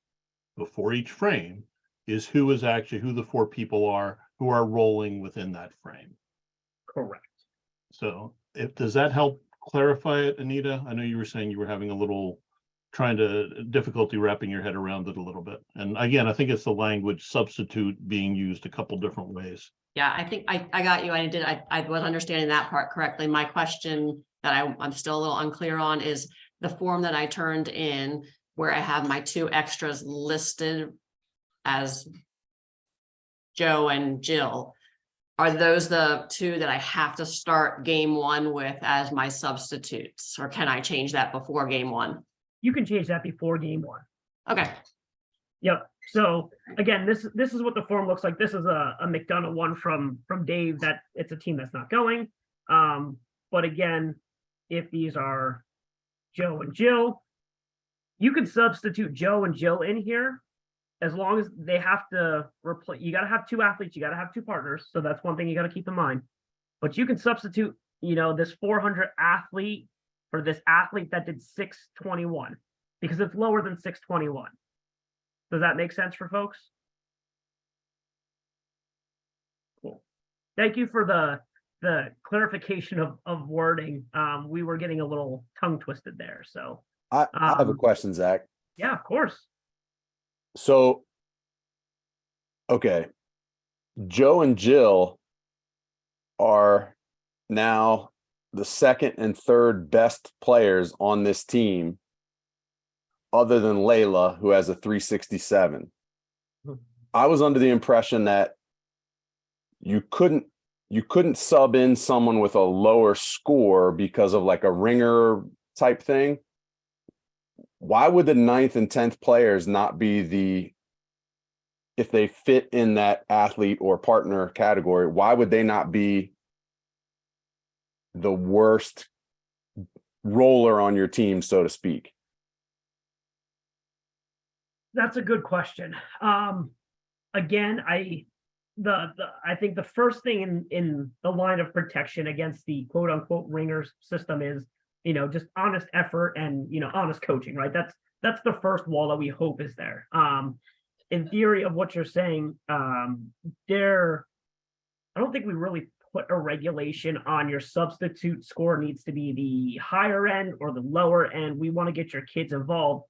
before each frame is who the 4 people are who are rolling within that frame. Correct. So does that help clarify it, Anita? I know you were saying you were having a little difficulty wrapping your head around it a little bit. And again, I think it's the language substitute being used a couple different ways. Yeah, I think I got you. I was understanding that part correctly. My question that I'm still a little unclear on is the form that I turned in where I have my 2 extras listed as Joe and Jill. Are those the 2 that I have to start game 1 with as my substitutes, or can I change that before game 1? You can change that before game 1. Okay. Yep. So again, this is what the form looks like. This is a McDonough one from Dave that it's a team that's not going. But again, if these are Joe and Jill, you can substitute Joe and Jill in here as long as they have to replace. You got to have 2 athletes. You got to have 2 partners. So that's one thing you got to keep in mind. But you can substitute, this 400 athlete for this athlete that did 621 because it's lower than 621. Does that make sense for folks? Cool. Thank you for the clarification of wording. We were getting a little tongue twisted there. So I have a question, Zach. yeah, of course. So, okay, Joe and Jill are now the 2nd and 3rd best players on this team, other than Layla, who has a 367. I was under the impression that you couldn't sub in someone with a lower score because of like a ringer type thing. Why would the 9th and 10th players not be if they fit in that athlete or partner category, why would they not be the worst roller on your team, so to speak? That's a good question. Again, I think the first thing in the line of protection against the quote unquote ringers system is, just honest effort and, honest coaching, right? That's the first wall that we hope is there. In theory of what you're saying, I don't think we really put a regulation on your substitute score needs to be the higher end or the lower end. We want to get your kids involved.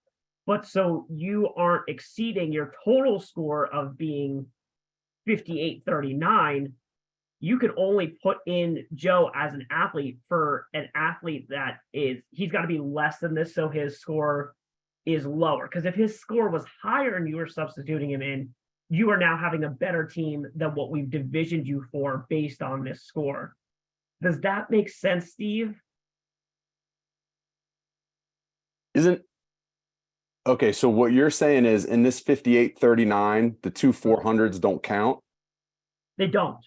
But so you aren't exceeding your total score of being 58-39, you could only put in Joe as an athlete for an athlete that he's got to be less than this, so his score is lower. Because if his score was higher and you were substituting him in, you are now having a better team than what we've divisioned you for based on this score. Does that make sense, Steve? Okay, so what you're saying is in this 58-39, the 2 400s don't count? They don't.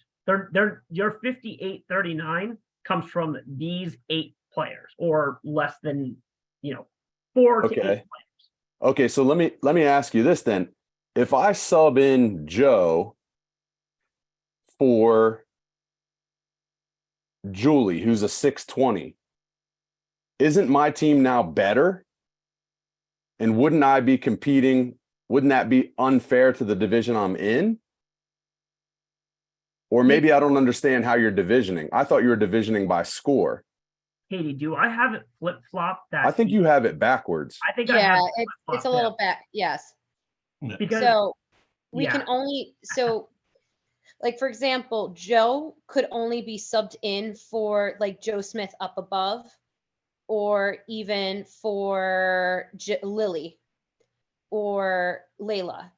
Your 58-39 comes from these 8 players or less than, 4 to 8 players. Okay, so let me ask you this then. If I sub in Joe for Julie, who's a 620, isn't my team now better? And wouldn't I be competing? Wouldn't that be unfair to the division I'm in? Or maybe I don't understand how you're divisioning. I thought you were divisioning by score. Katie, do I have it flip-flopped that? I think you have it backwards. I think I Yeah, have it's a flip-flopped, little yeah. back, yes. Because, So we yeah. can only, so like, for example, Joe could only be subbed in for like Joe Smith up above, or even for Lily or Layla.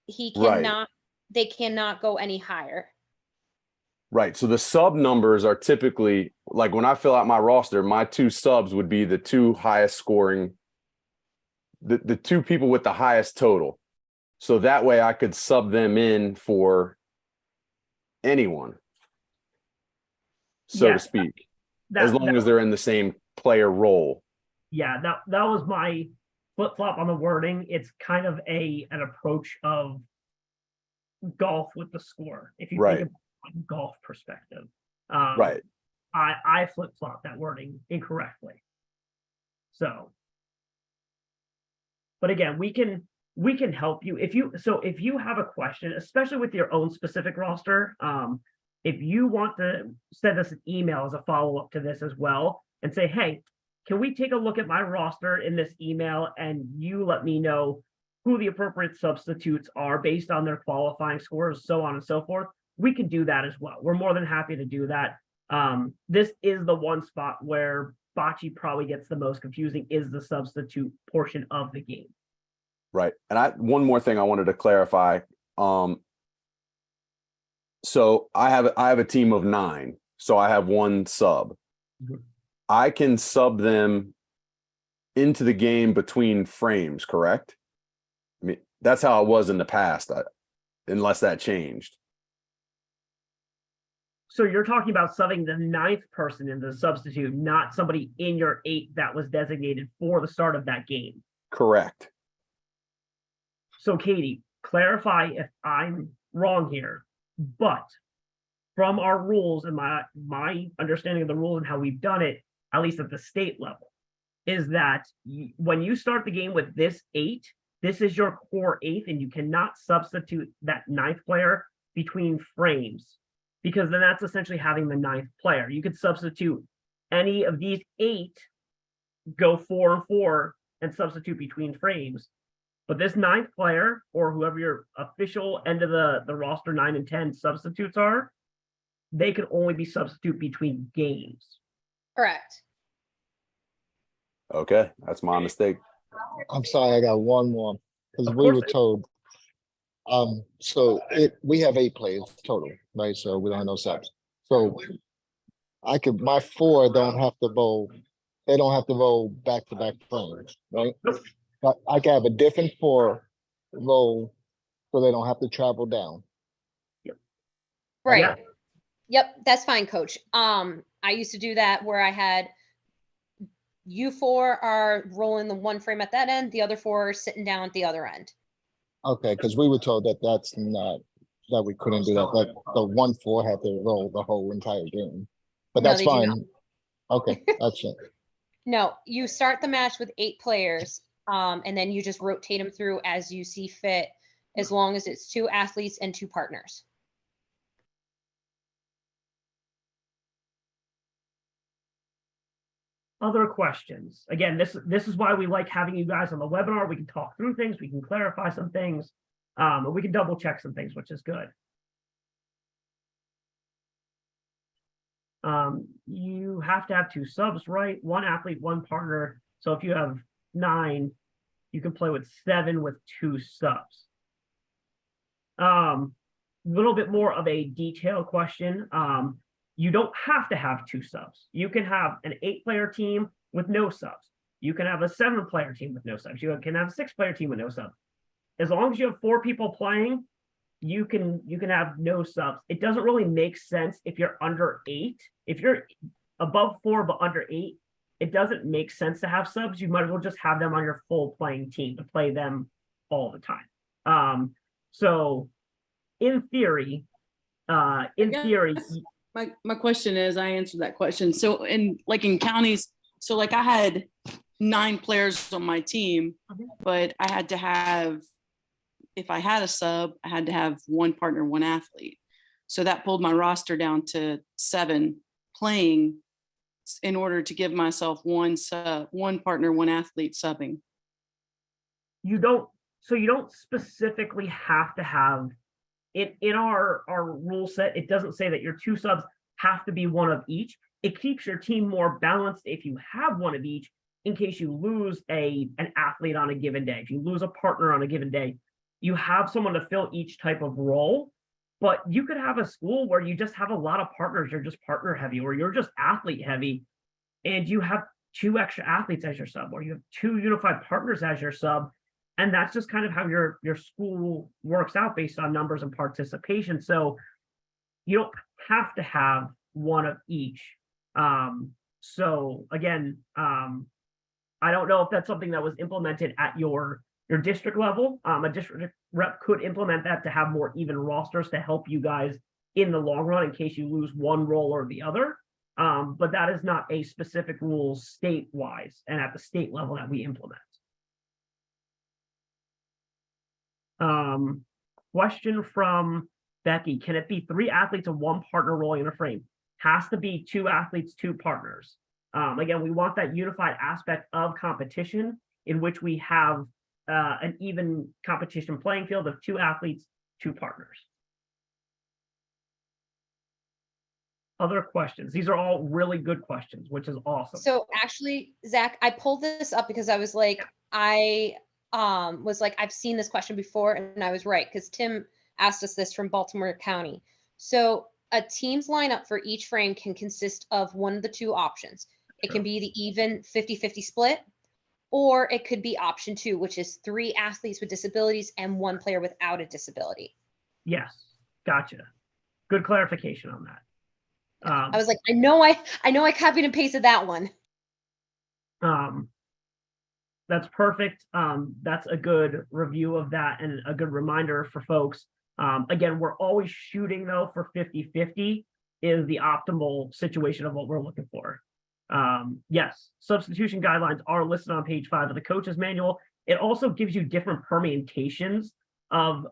He Right. cannot, they cannot go any higher. Right. So the sub numbers are typically like when I fill out my roster, my two subs would be the two highest scoring, the two people with the highest total. So that way I could sub them in for anyone, so Yeah, to speak, that, as long that- as they're in the same player role. yeah, that was my flip-flop on the wording. It's kind of an approach of golf with the score. If you Right. think about it from a golf perspective. Right. I flip-flop that wording incorrectly. So, but again, we can help you if you have a question, especially with your own specific roster. If you want to send us an email as a follow-up to this as well and say, hey, can we take a look at my roster in this email and you let me know who the appropriate substitutes are based on their qualifying scores, so on and so forth. We can do that as well. We're more than happy to do that. This is the one spot where bocce probably gets the most confusing, is the substitute portion of the game. Right. And one more thing I wanted to clarify. So I have a team of 9. So I have one sub. Mhm. I can sub them into the game between frames, correct? I mean, that's how it was in the past, unless that changed. So you're talking about subbing the 9th person in the substitute, not somebody in your 8 that was designated for the start of that game. Correct. So Katie, clarify if I'm wrong here, but from our rules and my understanding of the rules and how we've done it, at least at the state level, is that when you start the game with this 8, this is your core 8th, and you cannot substitute that 9th player between frames, because then that's essentially having the 9th player. You could substitute any of these 8, go 4 and 4, and substitute between frames. But this 9th player, or whoever your official end of the roster 9 and 10 substitutes are, they can only be substitute between games. Correct. Okay. That's my mistake. I'm sorry, I got one more, because Of we course. were told. So we have 8 players total, right? So we don't have no subs. So my 4 don't have to roll. They don't have to roll back-to-back frames, right? Nope. But I can have a different 4 roll, so they don't have to travel down. Right. Yeah. Yep, that's fine, coach. I used to do that where I had you 4 are rolling the one frame at that end, the other 4 are sitting down at the other end. Okay, because we were told that that's not, that we couldn't do that, that the 1-4 had to roll the whole entire game. But No, that's they do not. fine. Okay, that's it. No, you start the match with 8 players, and then you just rotate them through as you see fit, as long as it's 2 athletes and 2 partners. Other questions? Again, this is why we like having you guys on the webinar. We can talk through things, we can clarify some things, and we can double check some things, which is good. You have to have 2 subs, right? 1 athlete, 1 partner. So if you have 9, you can play with 7 with 2 subs. Little bit more of a detailed question. You don't have to have 2 subs. You can have an 8-player team with no subs. You can have a 7-player team with no subs. You can have a 6-player team with no subs. As long as you have 4 people playing, you can have no subs. It doesn't really make sense if you're under 8. If you're above 4 but under 8, it doesn't make sense to have subs. You might as well just have them on your full playing team to play them all the time. So in theory, My question is, I answered that question. So in counties, so like I had 9 players on my team, but I had to have, if I had a sub, I had to have 1 partner, 1 athlete. So that pulled my roster down to 7 playing in order to give myself one sub, one partner, one athlete subbing? You don't specifically have to have it in our rule set. It doesn't say that your two subs have to be one of each. It keeps your team more balanced if you have one of each, in case you lose an athlete on a given day. If you lose a partner on a given day, you have someone to fill each type of role. But you could have a school where you just have a lot of partners, you're just partner heavy, or you're just athlete heavy, and you have two extra athletes as your sub, or you have two unified partners as your sub. And that's just kind of how your school works out based on numbers and participation. So you don't have to have one of each. So again, I don't know if that's something that was implemented at your district level. A district rep could implement that to have more even rosters to help you guys in the long run in case you lose one role or the other. But that is not a specific rule state-wise and at the state level that we implement. Question from Becky: can it be 3 athletes and 1 partner rolling in a frame? Has to be 2 athletes, 2 partners. Again, we want that unified aspect of competition in which we have an even competition playing field of 2 athletes, 2 partners. Other questions? These are all really good questions, which is awesome. So actually, Zach, I pulled this up because I was like, I've seen this question before, and I was right, because Tim asked us this from Baltimore County. So a team's lineup for each frame can consist of one of the 2 options. It can be the even 50-50 split, or it could be option 2, which is 3 athletes with disabilities and 1 player without a disability. Yes, gotcha. Good clarification on that. I was like, I know I copied and pasted that one. That's perfect. That's a good review of that and a good reminder for folks. Again, we're always shooting though for 50-50 is the optimal situation of what we're looking for. Yes, substitution guidelines are listed on page 5 of the coach's manual. It also gives you different permutations of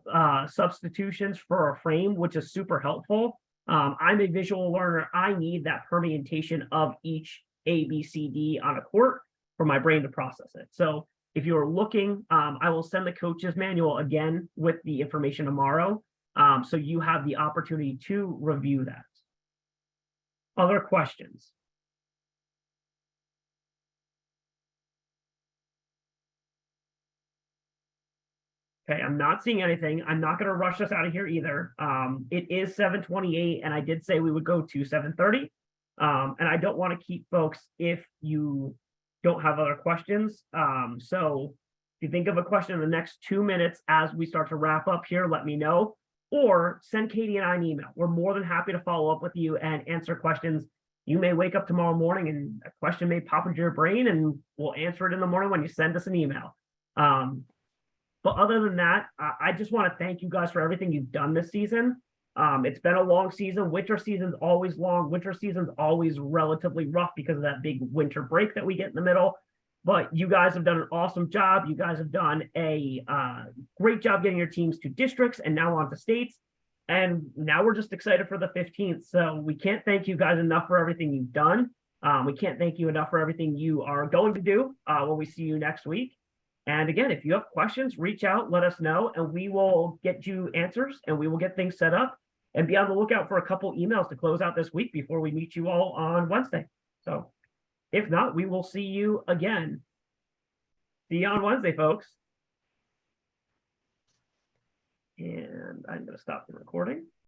substitutions for a frame, which is super helpful. I'm a visual learner. I need that permutation of each A, B, C, D on a court for my brain to process it. So if you're looking, I will send the coach's manual again with the information tomorrow. So you have the opportunity to review that. Other questions? Okay, I'm not seeing anything. I'm not going to rush us out of here either. It is 7:28, and I did say we would go to 7:30. And I don't want to keep folks if you don't have other questions. So if you think of a question in the next 2 minutes as we start to wrap up here, let me know, or send Katie and I an email. We're more than happy to follow up with you and answer questions. You may wake up tomorrow morning and a question may pop into your brain, and we'll answer it in the morning when you send us an email. But other than that, I just want to thank you guys for everything you've done this season. It's been a long season. Winter season's always long. Winter season's always relatively rough because of that big winter break that we get in the middle. But you guys have done an awesome job. You guys have done a great job getting your teams to districts and now on to states. And now we're just excited for the 15th. So we can't thank you guys enough for everything you've done. We can't thank you enough for everything you are going to do when we see you next week. And again, if you have questions, reach out, let us know, and we will get you answers and we will get things set up, and be on the lookout for a couple emails to close out this week before we meet you all on Wednesday. So if not, we will see you again. See you on Wednesday, folks. And I'm going to stop the recording.